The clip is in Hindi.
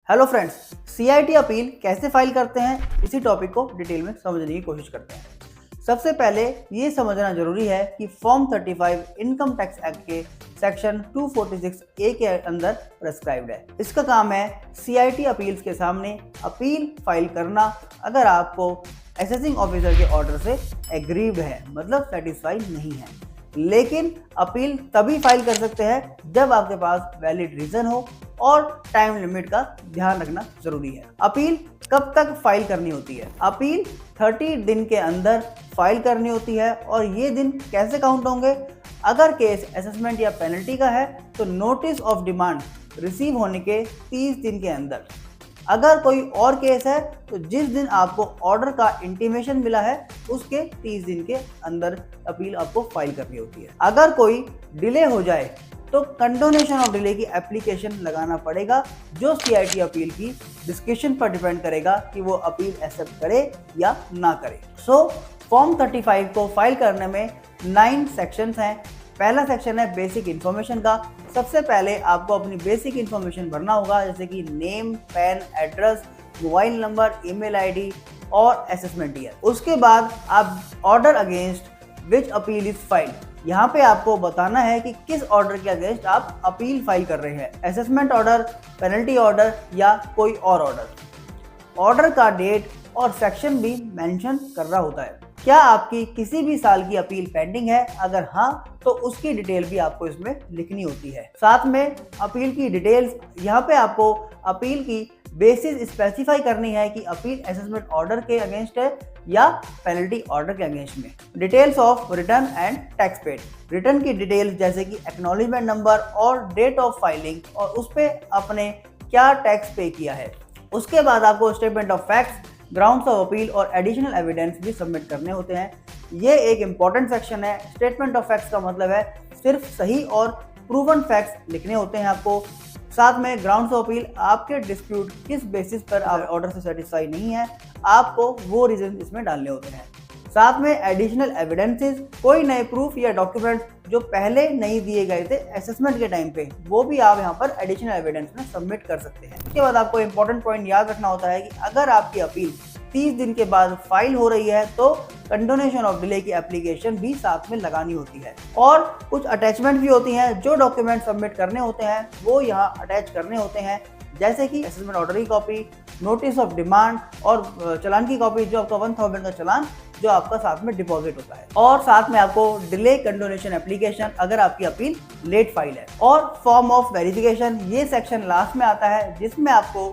हेलो फ्रेंड्स, सीआईटी अपील कैसे फाइल करते हैं, इसी टॉपिक को डिटेल में समझने की कोशिश करते हैं। सबसे पहले ये समझना जरूरी है कि फॉर्म 35 इनकम टैक्स एक्ट के सेक्शन 246 ए के अंदर प्रेस्क्राइब्ड है। इसका काम है सीआईटी अपील्स के सामने अपील फाइल करना अगर आपको असेसिंग ऑफिसर के ऑर्डर से एग्रीव्ड है, मतलब सेटिस्फाइड नहीं है। लेकिन अपील तभी फाइल कर सकते हैं जब आपके पास वैलिड रीजन हो और टाइम लिमिट का ध्यान रखना जरूरी है। अपील कब तक फाइल करनी होती है? अपील 30 दिन के अंदर फाइल करनी होती है। और ये दिन कैसे काउंट होंगे? अगर केस असेसमेंट या पेनल्टी का है तो नोटिस ऑफ डिमांड रिसीव होने के 30 दिन के अंदर। अगर कोई और केस है तो जिस दिन आपको ऑर्डर का इंटीमेशन मिला है उसके 30 दिन के अंदर अपील आपको फाइल करनी होती है। अगर कोई डिले हो जाए तो कंडोनेशन ऑफ डिले की एप्लीकेशन लगाना पड़ेगा, जो सीआईटी अपील की डिस्क्रिप्शन पर डिपेंड करेगा कि वो अपील एक्सेप्ट करे या ना करे। फॉर्म 35 को फाइल करने में 9 सेक्शंस हैं। पहला सेक्शन है बेसिक इन्फॉर्मेशन का। सबसे पहले आपको अपनी बेसिक इन्फॉर्मेशन भरना होगा, जैसे कि name, pan, address, mobile number, email ID और असेसमेंट ईयर। उसके बाद आप order against which appeal is filed, यहाँ पे आपको बताना है कि किस ऑर्डर के अगेंस्ट आप अपील फाइल कर रहे हैं, असेसमेंट ऑर्डर, पेनल्टी ऑर्डर या कोई और ऑर्डर। ऑर्डर का डेट और सेक्शन भी मेंशन कर रहा होता है। क्या आपकी किसी भी साल की अपील पेंडिंग है? अगर हाँ तो उसकी डिटेल भी आपको इसमें लिखनी होती है। साथ में अपील की डिटेल्स, यहाँ पे आपको अपील की बेसिस स्पेसिफाई करनी है कि अपील असेसमेंट ऑर्डर के अगेंस्ट है या पेनल्टी ऑर्डर के अगेंस्ट में। Details of return and tax paid, return की डिटेल्स जैसे कि एक्नॉलेजमेंट नंबर और डेट ऑफ फाइलिंग और उस पर आपने क्या टैक्स पे किया है। उसके बाद आपको statement of facts, grounds of appeal और एडिशनल एविडेंस भी सबमिट करने होते हैं। ये एक इंपॉर्टेंट सेक्शन है। स्टेटमेंट ऑफ फैक्ट्स का मतलब है सिर्फ सही और प्रूवन फैक्ट्स लिखने होते हैं आपको। साथ में ग्राउंड्स ऑफ अपील, आपके डिस्प्यूट किस बेसिस पर आप ऑर्डर से सेटिस्फाई नहीं है, आपको वो रीजन इसमें डालने होते हैं। साथ में एडिशनल एविडेंसेस, कोई नए प्रूफ या डॉक्यूमेंट जो पहले नहीं दिए गए थे असेसमेंट के टाइम पे, वो भी आप यहाँ पर एडिशनल एविडेंस में सबमिट कर सकते हैं। इसके बाद आपको इंपॉर्टेंट पॉइंट याद रखना होता है कि अगर आपकी अपील 30 दिन के बाद फाइल हो रही है तो कंडोनेशन ऑफ डिले की एप्लीकेशन भी साथ में लगानी होती है। और कुछ अटैचमेंट भी होती हैं, जो डॉक्यूमेंट सबमिट करने होते हैं वो यहाँ अटैच करने होते हैं, जैसे कि असेसमेंट ऑर्डर की कॉपी, नोटिस ऑफ डिमांड और चलान की कॉपी, जो आपका 1000 का चलान जो आपका साथ में डिपॉजिट होता है। और साथ में आपको डिले कंडोनेशन एप्लीकेशन अगर आपकी अपील लेट फाइल है। और फॉर्म ऑफ वेरिफिकेशन, ये सेक्शन लास्ट में आता है जिसमें आपको